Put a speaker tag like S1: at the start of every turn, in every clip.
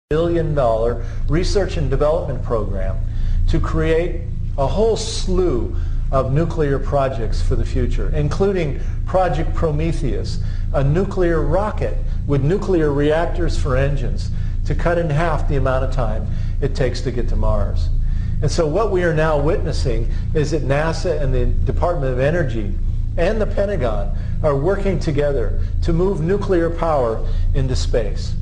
S1: billion research and development program to create a whole slew of nuclear projects for the future, including Project Prometheus, a nuclear rocket with nuclear reactors for engines to cut in half the amount of time it takes to get to Mars. And so what we are now witnessing is that NASA and the Department of Energy and the Pentagon are working together to move nuclear power into space.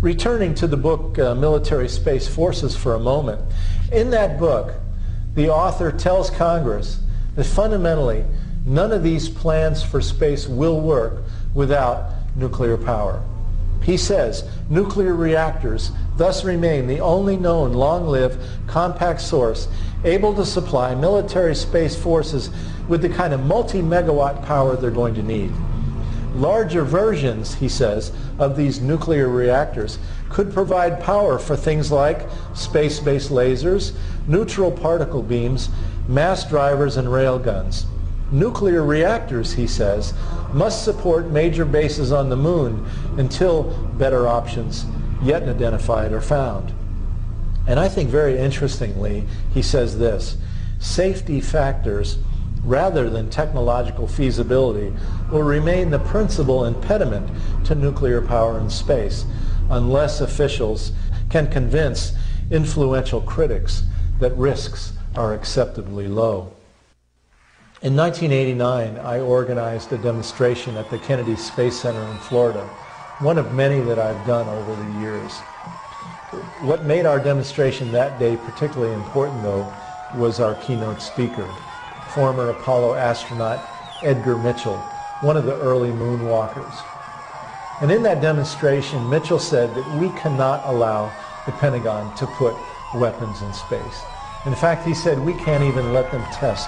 S1: Returning to the book Military Space Forces for a moment, in that book, the author tells Congress that fundamentally none of these plans for space will work without nuclear power. He says nuclear reactors thus remain the only known long-lived compact source able to supply military space forces with the kind of multi-megawatt power they're going to need. Larger versions, he says, of these nuclear reactors could provide power for things like space-based lasers, neutral particle beams, mass drivers, and railguns. Nuclear reactors, he says, must support major bases on the moon until better options, yet identified, are found. And I think very interestingly, he says this: safety factors rather than technological feasibility will remain the principal impediment to nuclear power in space unless officials can convince influential critics that risks are acceptably low. In 1989, I organized a demonstration at the Kennedy Space Center in Florida, one of many that I've done over the years. What made our demonstration that day particularly important, though, was our keynote speaker, former Apollo astronaut Edgar Mitchell, one of the early moonwalkers. And in that demonstration, Mitchell said that we cannot allow the Pentagon to put weapons in space. In fact, he said we can't even let them test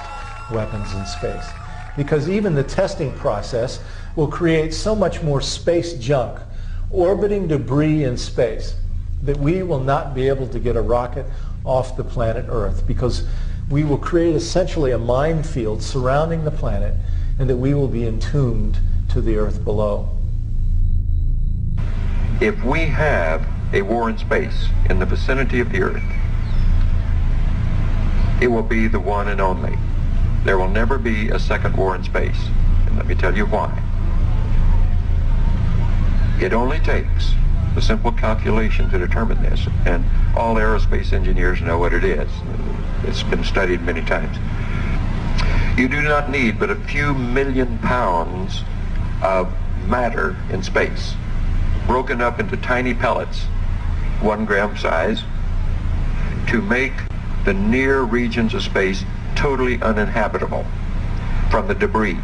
S1: weapons in space, because even the testing process will create so much more space junk, orbiting debris in space, that we will not be able to get a rocket off the planet Earth, because we will create essentially a minefield surrounding the planet, and that we will be entombed to the Earth below.
S2: If we have a war in space in the vicinity of the Earth, it will be the one and only. There will never be a second war in space, and let me tell you why. It only takes a simple calculation to determine this, and all aerospace engineers know what it is. It's been studied many times. You do not need but a few million pounds of matter in space, broken up into tiny pellets, 1 gram size, to make the near regions of space totally uninhabitable from the debris.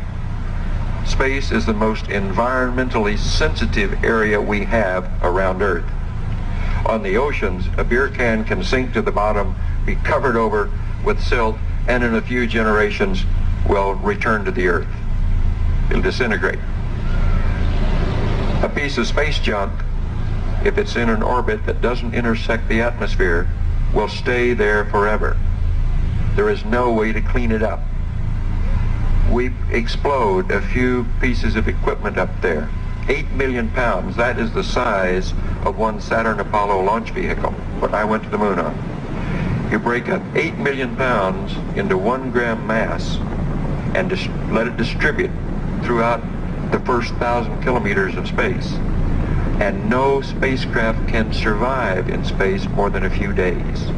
S2: Space is the most environmentally sensitive area we have around Earth. On the oceans, a beer can sink to the bottom, be covered over with silt, and in a few generations will return to the Earth. It'll disintegrate. A piece of space junk, if it's in an orbit that doesn't intersect the atmosphere, will stay there forever. There is no way to clean it up. We explode a few pieces of equipment up there. 8 million pounds, that is the size of one Saturn Apollo launch vehicle, what I went to the moon on. You break up 8 million pounds into 1 gram mass and let it distribute throughout the first 1,000 kilometers of space. And no spacecraft can survive in space more than a few days.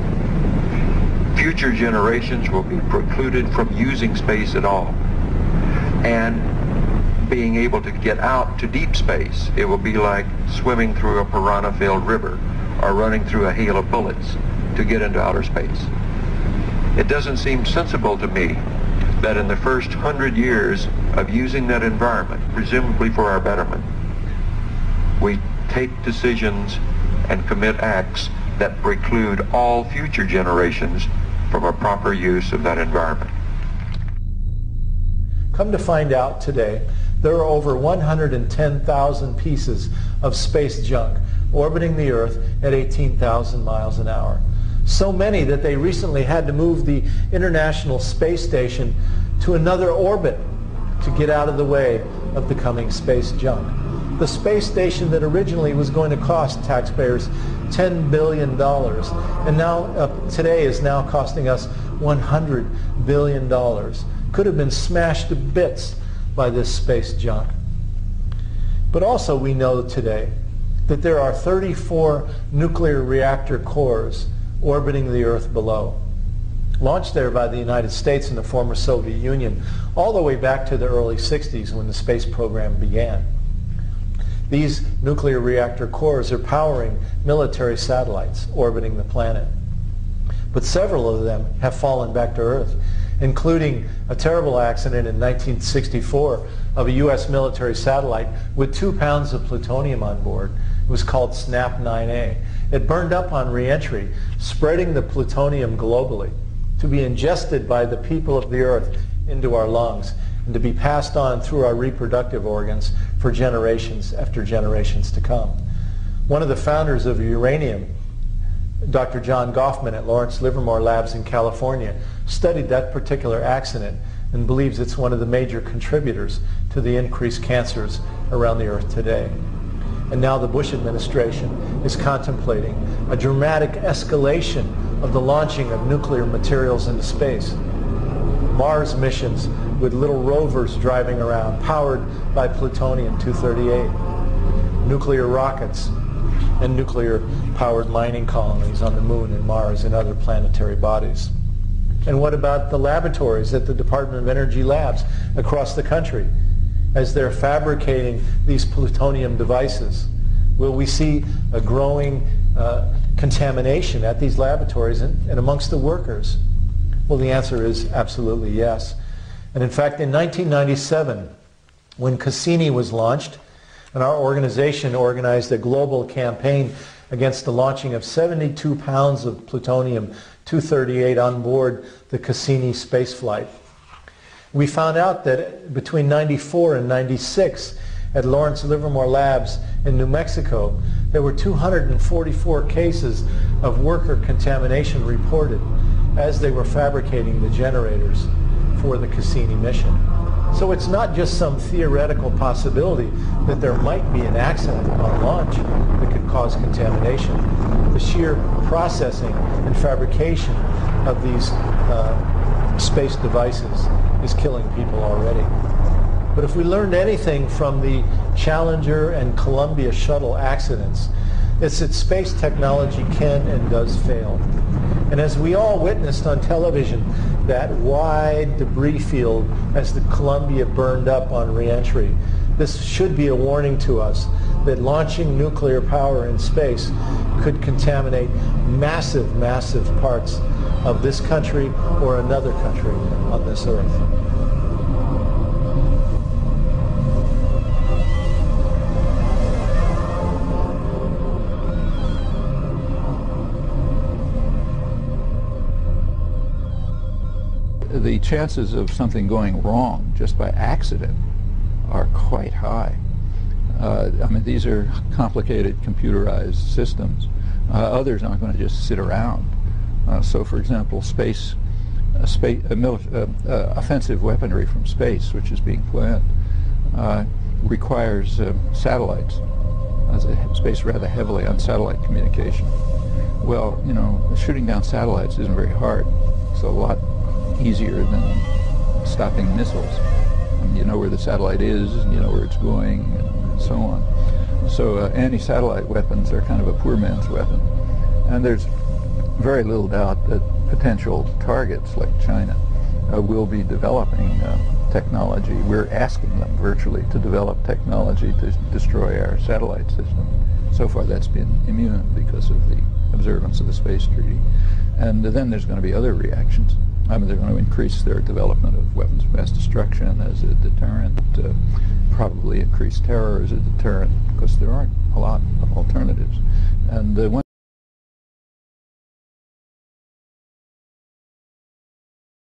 S2: Future generations will be precluded from using space at all. And being able to get out to deep space, it will be like swimming through a piranha-filled river or running through a hail of bullets to get into outer space. It doesn't seem sensible to me that in the first 100 years of using that environment, presumably for our betterment, we take decisions and commit acts that preclude all future generations from a proper use of that environment.
S1: Come to find out today, there are over 110,000 pieces of space junk orbiting the Earth at 18,000 miles an hour. So many that they recently had to move the International Space Station to another orbit to get out of the way of the coming space junk. The space station that originally was going to cost taxpayers $10 billion and now today is now costing us $100 billion could have been smashed to bits by this space junk. But also we know today that there are 34 nuclear reactor cores orbiting the Earth below, launched there by the United States and the former Soviet Union all the way back to the early 60s when the space program began. These nuclear reactor cores are powering military satellites orbiting the planet. But several of them have fallen back to Earth, including a terrible accident in 1964 of a U.S. military satellite with 2 pounds of plutonium on board. It was called SNAP 9A. It burned up on re-entry, spreading the plutonium globally to be ingested by the people of the Earth into our lungs and to be passed on through our reproductive organs for generations after generations to come. One of the founders of uranium, Dr. John Goffman at Lawrence Livermore Labs in California, studied that particular accident and believes it's one of the major contributors to the increased cancers around the Earth today. And now the Bush administration is contemplating a dramatic escalation of the launching of nuclear materials into space. Mars missions with little rovers driving around powered by plutonium-238, nuclear rockets, and nuclear-powered mining colonies on the Moon and Mars and other planetary bodies. And what about the laboratories at the Department of Energy labs across the country as they're fabricating these plutonium devices? Will we see a growing contamination at these laboratories and amongst the workers? Well, the answer is absolutely yes. And in fact, in 1997, when Cassini was launched, and our organization organized a global campaign against the launching of 72 pounds of plutonium-238 on board the Cassini spaceflight. We found out that between 94 and 96 at Lawrence Livermore Labs in New Mexico, there were 244 cases of worker contamination reported as they were fabricating the generators for the Cassini mission. So it's not just some theoretical possibility that there might be an accident on launch that could cause contamination. The sheer processing and fabrication of these space devices is killing people already. But if we learned anything from the Challenger and Columbia shuttle accidents, it's that space technology can and does fail. And as we all witnessed on television, that wide debris field as the Columbia burned up on re-entry, this should be a warning to us that launching nuclear power in space could contaminate massive, massive parts of this country or another country on this Earth.
S3: The chances of something going wrong just by accident are quite high. I mean, these are complicated computerized systems. Others aren't going to just sit around. So, for example, offensive weaponry from space, which is being planned, requires satellites. It's based rather heavily on satellite communication. Well, you know, shooting down satellites isn't very hard. It's a lot easier than stopping missiles. I mean, you know where the satellite is, and you know where it's going, and so on. So anti-satellite weapons are kind of a poor man's weapon. And there's very little doubt that potential targets like China will be developing technology. We're asking them virtually to develop technology to destroy our satellite system. So far that's been immune because of the observance of the Space Treaty. And then there's going to be other reactions. I mean, they're going to increase their development of weapons of mass destruction as a deterrent, probably increase terror as a deterrent, because there aren't a lot of alternatives. And